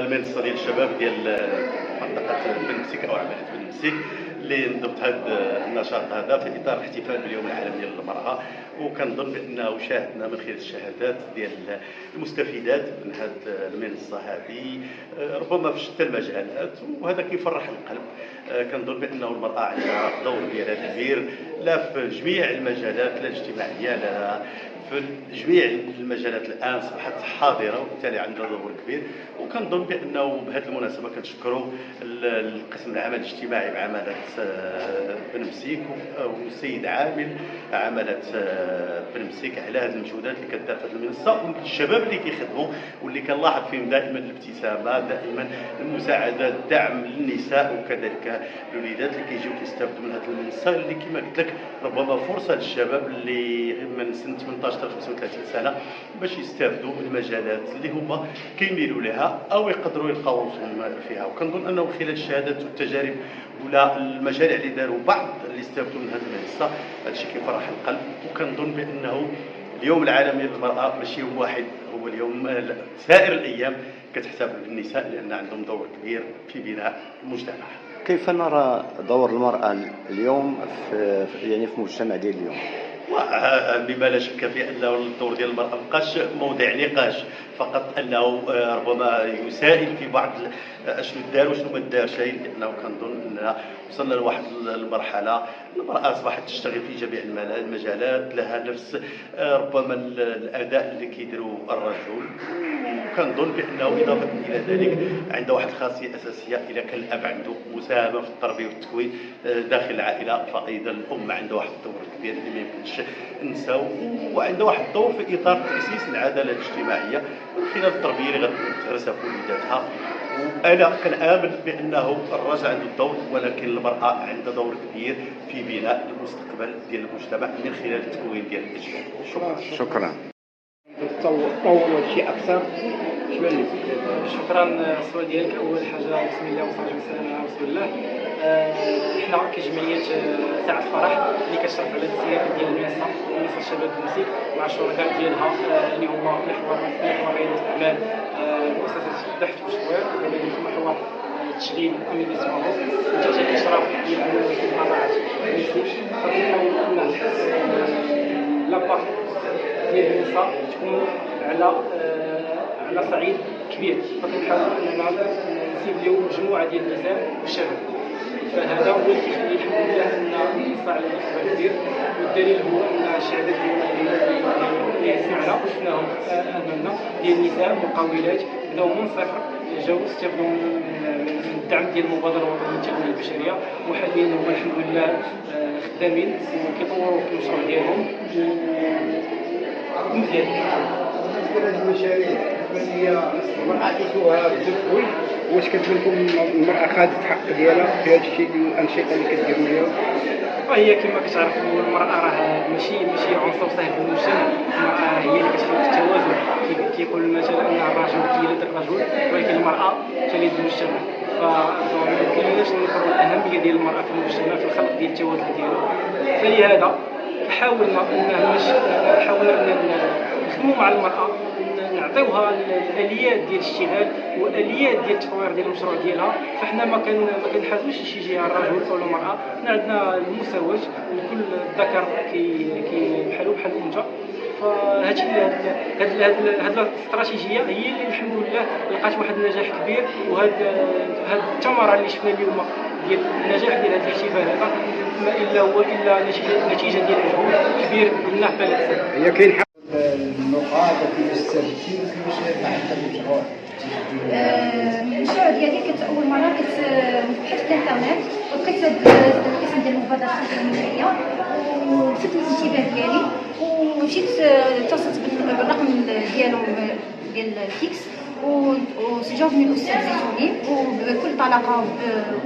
المنصه ديال الشباب ديال منطقه بن مسيك او عماله بن مسيك اللي نضبط هذا النشاط هذا في اطار الاحتفال باليوم العالمي للمراه. وكنظن بانه شاهدنا من خلال الشهادات ديال المستفيدات من هذه المنصه هذه ربما في شتى المجالات، وهذا كيفرح القلب. كنظن بانه المراه عندها دور ديالها كبير لا في جميع المجالات، لا الاجتماعيه لا في جميع المجالات الان اصبحت حاضره وبالتالي عندها دور كبير. وكنظن بانه بهذه المناسبه كنشكروا القسم العمل الاجتماعي بعماله بن مسيك والسيد عامل عماله بن مسيك على هذه المجهودات اللي كدار في هذه المنصه، والشباب اللي كيخدموا واللي كنلاحظ فيهم دائما الابتسامه، دائما المساعده، الدعم للنساء وكذلك الوليدات اللي كيجيو كيستافدوا من هذه المنصه اللي كما قلت لك ربما فرصه للشباب اللي من سن 18 حتى 35 سنه باش يستافدوا من المجالات اللي هما كيميلوا لها او يقدروا يلقاو روحهم فيها. وكنظن انه خلال الشهادات والتجارب ولا المشاريع اللي داروا بعض اللي استافدوا من هذه المنصه هذا الشيء كيفرح القلب. وكنظن بانه اليوم العالمي للمراه ماشي يوم واحد، هو اليوم سائر الايام كتحتفل بالنساء لان عندهم دور كبير في بناء المجتمع. كيف نرى دور المرأة اليوم في المجتمع ديال اليوم؟ بما لا شك في انه الدور ديال المراه مابقاش موضع نقاش فقط، انه ربما يسائل في بعض اشنو دار وشنو ما دارش، لانه كنظن اننا وصلنا لواحد المرحله المراه اصبحت تشتغل في جميع المجالات، لها نفس ربما الاداء اللي كيديروا الرجل. وكنظن بانه اضافه الى ذلك عندها واحد الخاصيه اساسيه، اذا كان الاب عنده مساهمه في التربيه والتكوين داخل العائله فايضا الام عندها واحد الدور كبير اللي ما يمكنش ننساو، وعندها واحد الدور في اطار تاسيس العداله الاجتماعيه من خلال التربيه اللي غتدرسها في وليداتها. وانا كنآمن بانه الرجل عنده الدور، ولكن المراه عندها دور كبير في بناء المستقبل ديال المجتمع من خلال التكوين ديال الاجيال. شكرا. تطور شيء اكثر. شكرا. السؤال ديالك اول حاجه بسم الله والصلاه والسلام على رسول الله. احنا كجمعيه ساعه الفرح اللي كتشرف على السياده ديال منصه الشباب المسيك مع الشركاء ديالها اللي هما محور رياده الاعمال مؤسسه البحث والتطوير وكذلك محور التشغيل اميدي سماهو تحت الاشراف ديال المطاعم المسيك. فكنحاول ان لاباك ديال المنصه تكون على صعيد كبير، فكنحاول اننا نسيبليو مجموعه ديال النساء والشباب. فهذا هو اللي كيخلي الحمد لله ان المنصه على اقبال كبير، والدليل هو ان الشهادات اللي سمعنا وشفناهم امامنا ديال النساء مقاولات بداو من الصفر، جاو استفادوا من الدعم ديال المبادره الوطنيه للتنميه البشريه، وحاليا هما الحمد لله خدامين وكيطوروا في المشروع ديالهم مزيان. بالنسبه لهذه المشاريع هي المراه كيشوفوها بزاف، واش كتبان لكم المراه خادت الحق ديالها في هذا الشيء الانشطه اللي كديروا ليها؟ هي كما كتعرفوا المراه راه ماشي عنصر سهل في المجتمع. المراه هي اللي كتخلق التوازن. كيقول مثلا ان الرجل كيلد الرجل ولكن المراه تلد المجتمع. فما كايناش نذكروا الاهميه ديال المراه في المجتمع في الخلق ديال التوازن ديالو. فلهذا حاولنا ان نخدموا مع المراه، نعطيوها الاليات ديال الاشتغال واليات ديال التطوير ديال المشروع ديالها. فاحنا ما كنحازوش شي جهه الرجل او المراه، عندنا المساواه لكل ذكر بحالو بحال الانثى. فهاد الاستراتيجيه هي اللي الحمد لله لقات واحد النجاح كبير، وهاد الثمره اللي شفنا اليوم ديال النجاح ديال هذه الاحتفالات ما الا هو نتيجه ديال مجهود كبير قلناه في السنه. هي كاين النقاط وكيفاش استفدتي وكيفاش تعلمتي المشروع؟ المشروع ديالي كنت اول مره كنبحث في الانترنت ولقيت هذا الاسم ديال المبادره التنمويه ولفت الانتباه ديالي، ومشيت اتصلت بالرقم ديالهم ديال الفيكس وجاوبني الاستاذ زيتوني وبكل طلاقه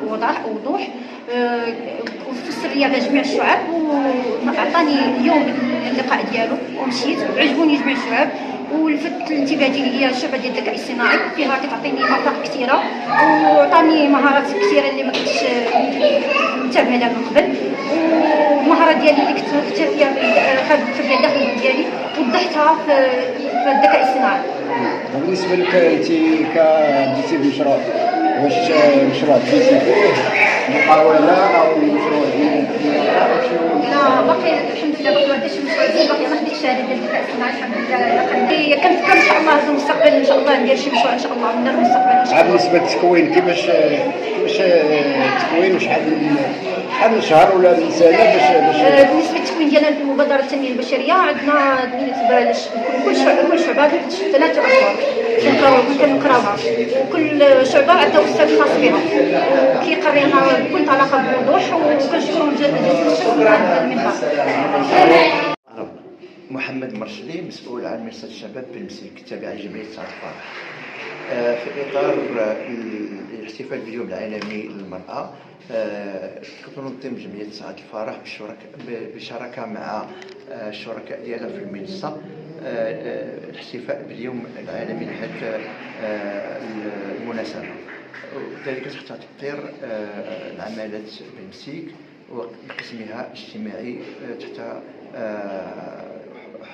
ووضوح وفسر لي على جميع الشعب، وعطاني اليوم اللقاء ديالو ومشيت عجبوني جميع الشعب. ولفت الانتباه ديالي هي الشعبه ديال الذكاء الاصطناعي، فيها كتعطيني افاق كثيره وعطاني مهارات كثيره اللي ما كنتش متابعه لها من قبل. والمهاره ديالي اللي كنت مختفيه في الداخل ديالي وضحتها في الذكاء الاصطناعي. بالنسبه لك انت كبديتي بمشروع، واش مشروع بديتي فيه مقاوله او مشروع ديال لا باقي الحمد لله باقي ما عنديش مشروع ديالي، باقي ما خديتش الشهاده ديال الذكاء الاصطناعي الحمد لله. كنفكر ان شاء الله في المستقبل ان شاء الله ندير شي مشروع ان شاء الله من المستقبل ان شاء الله. بالنسبه للتكوين كيفاش التكوين شحال من شهر ولا من سنه باش بالنسبه للتكوين ديالنا في المبادره التنميه البشريه عندنا بالنسبه كل شعبه 3 اشهر كنقراوها، وكل شعبه عندها استاذ خاص بها كيقريها بكل طلاقه بوضوح، وكنشكرهم جزيل الشكر على المنبر. محمد مرشدي، مسؤول عن منصة الشباب بالمسلك التابعة لجمعية سعد الفرح. في إطار الاحتفال باليوم العالمي للمرأة، تنظم جمعية سعد الفرح بالشراكة مع الشركاء ديالها في المنصة الاحتفاء باليوم العالمي لهذه المناسبة، وذلك تحت تطوير العمالة بالمسلك وقسمها الاجتماعي تحت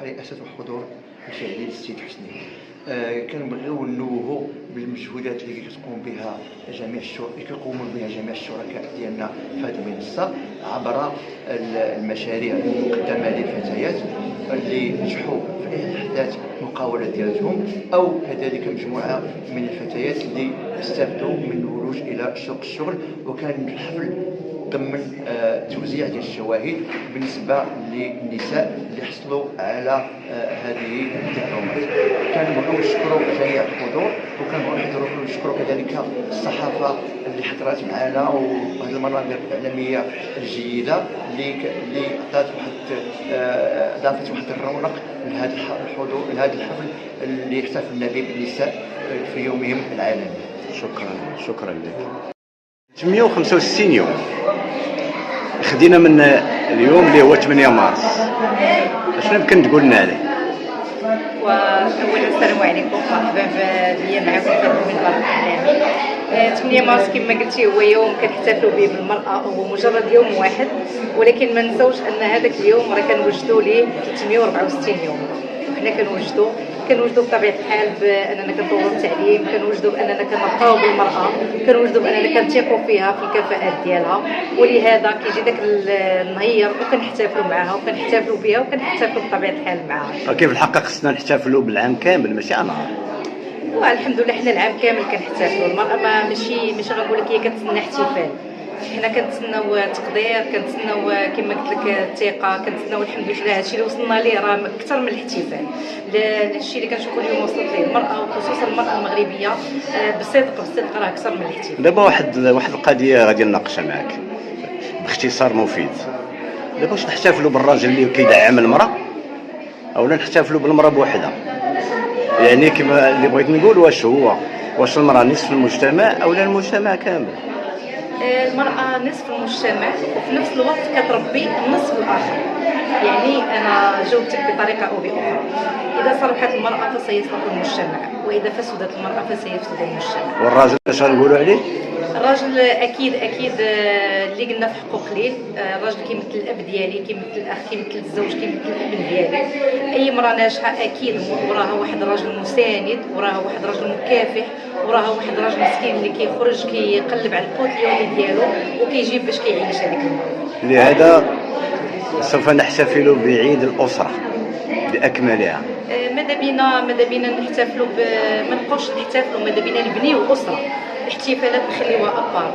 رئاسة وحضور الفعلي للسيد حسني. كنبغيو نوهوا بالمجهودات اللي كيقوموا بها جميع الشركاء ديالنا في هذه المنصه عبر المشاريع المقدمه للفتيات اللي نجحوا في احداث مقاولات ديالهم، او كذلك مجموعه من الفتيات اللي استفادوا من الولوج الى سوق الشغل. وكان الحفل ضمن توزيع ديال الشواهد بالنسبه للنساء اللي حصلوا على هذه الدبلومات. كنبغيو نشكروا جميع الحضور، وكنبغيو نشكروا كذلك الصحافه اللي حضرت معنا وهذه المنابر الاعلاميه الجيده اللي ضافت واحد الرونق لهذا الحفل اللي احتفلنا به بالنساء في يومهم العالمي. شكرا لك. 865 يوم خدينا من اليوم اللي هو 8 مارس، شنو يمكن تقول لنا عليه؟ واولا السلام عليكم، مرحبا بيا معكم في المنبر الاعلامي. 8 مارس كما قلتي هو يوم كنحتفلوا به بالمراه، هو مجرد يوم واحد، ولكن ما نساوش ان هذاك اليوم راه كنوجدوا ليه 364 يوم. وحنا كنوجدوا بطبيعه الحال باننا كنطوروا التعليم، كنوجدوا باننا كنرقاو بالمراه، كنوجدوا باننا كنثيقوا فيها في الكفاءات ديالها، ولهذا كيجي داك النهار وكنحتفلوا معها وكنحتفلوا بها وكنحتفلوا بطبيعه الحال معها. كيف الحق خصنا نحتفلوا بالعام كامل ماشي على نهار؟ والحمد لله حنا العام كامل كنحتفلوا. المراه ماشي غنقول لك هي كتسنى احتفال، حنا كنتسناو تقدير، كنتسناو كما قلت لك الثقه، كنتسناو الحمد لله هادشي اللي وصلنا ليه راه اكثر من الاحتفال. الشيء اللي كنشوفوا اليوم وصلت ليه المراه وخصوصا المراه المغربيه بالصدق راه اكثر من الاحتفال. دابا واحد القضيه غادي نناقشها معك باختصار مفيد. دابا واش نحتفلوا بالراجل اللي كيدعم المراه اولا نحتفلوا بالمراه بوحدها؟ يعني كما اللي بغيت نقول واش المراه نصف المجتمع اولا المجتمع كامل؟ المرأة نصف المجتمع، وفي نفس الوقت كتربي النصف الآخر. يعني أنا جاوبتك بطريقة أو بأخرى، إذا صلحت المرأة فسيصلح المجتمع، وإذا فسدت المرأة فسيفسد المجتمع. والراجل اش غنقولوا عليه؟ الراجل اكيد اللي قلنا في حقه قليل. الراجل كيمثل الاب ديالي، كيمثل الاخ، كيمثل الزوج، كيمثل الابن ديالي. اي امراه ناجحه اكيد وراها واحد الراجل مساند، وراها واحد الراجل مكافح، وراها واحد الراجل مسكين اللي كيخرج كيقلب على القوت اليومي ديالو وكيجيب باش كيعيش هذيك المراه. لهذا سوف نحتفل بعيد الاسره باكملها. ماذا بينا نحتفلوا ما نبقاوش نحتفلوا، ماذا بينا نبنيو اسره. الاحتفالات نخليوها ابار،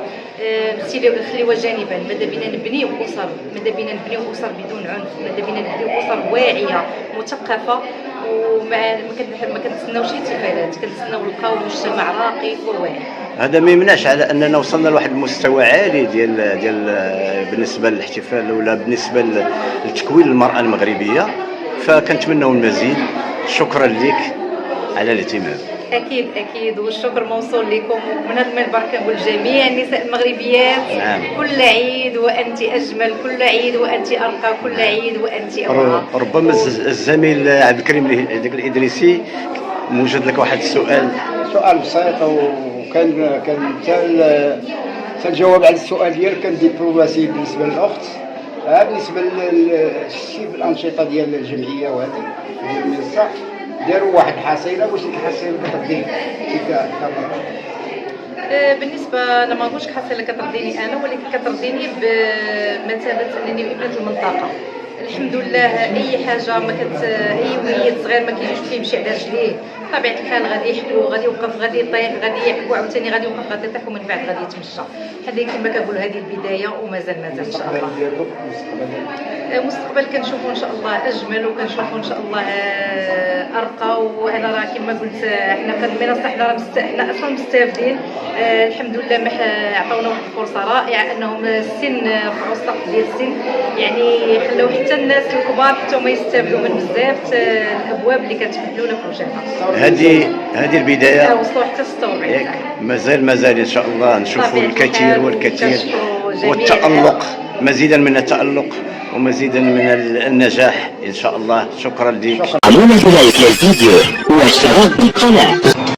نخليوها جانبا. ماذا بينا نبنيو اسر، ماذا بينا نبنيو اسر بدون عنف، ماذا بينا نبنيو اسر واعيه مثقفه، وما كنتسناوش احتفالات، كنتسناو نلقاو مجتمع راقي وواعي. هذا ما يمنعش على اننا وصلنا لواحد المستوى عالي ديال بالنسبه للاحتفال ولا بالنسبه لتكوين المراه المغربيه، فكنتمنوا المزيد. شكرا لك على الاهتمام. اكيد والشكر موصول لكم. ومن هذا المنبر كنقول جميع النساء المغربيات كل عيد وانت اجمل، كل عيد وانت ارقى، كل عيد وانت ابرع. ربما الزميل عبد الكريم الادريسي موجد لك واحد السؤال بسيط، وكان تنجاوب على السؤال ديالك. كان دبلوماسي بالنسبه للاخت، بالنسبه للانشطه ديال الجمعيه وهذه المنصه. داروا واحد الحصيله، واش ديك الحصيله كتردي كمرأة؟ بالنسبه انا ما نقولش حصيله كترضيني انا، ولكن كترضيني بمثابه انني ابنه المنطقه. الحمد لله اي حاجه ما كت اي وليد صغير ما كيجيش كيمشي على رجليه بطبيعه الحال غادي يحكوا، غادي يوقف، غادي يطيح، غادي يحكوا، عاوتاني غادي يوقف، غادي يطيح، ومن بعد غادي يتمشى. هذه كما كنقول هذه البدايه ومازال ان شاء الله. المستقبل كنشوفوا ان شاء الله اجمل، وكنشوفوا ان شاء الله ارقى. وانا راه كما قلت احنا في المنصه حنا اصلا مستافدين. الحمد لله عطاونا واحد الفرصه رائعه انهم السن في وسط ديال السن، يعني خلاو حتى الناس الكبار حتى هما يستافدوا من بزاف الابواب اللي كتفتحوا لنا في وجهنا. هذه البدايه، وصلوا حتى 46 مازال ان شاء الله نشوفوا الكثير والكثير، والتألق مزيدا من التألق ومزيدا من النجاح ان شاء الله. شكرا لك. قانون اللايك للفيديو والاشتراك بالقناه.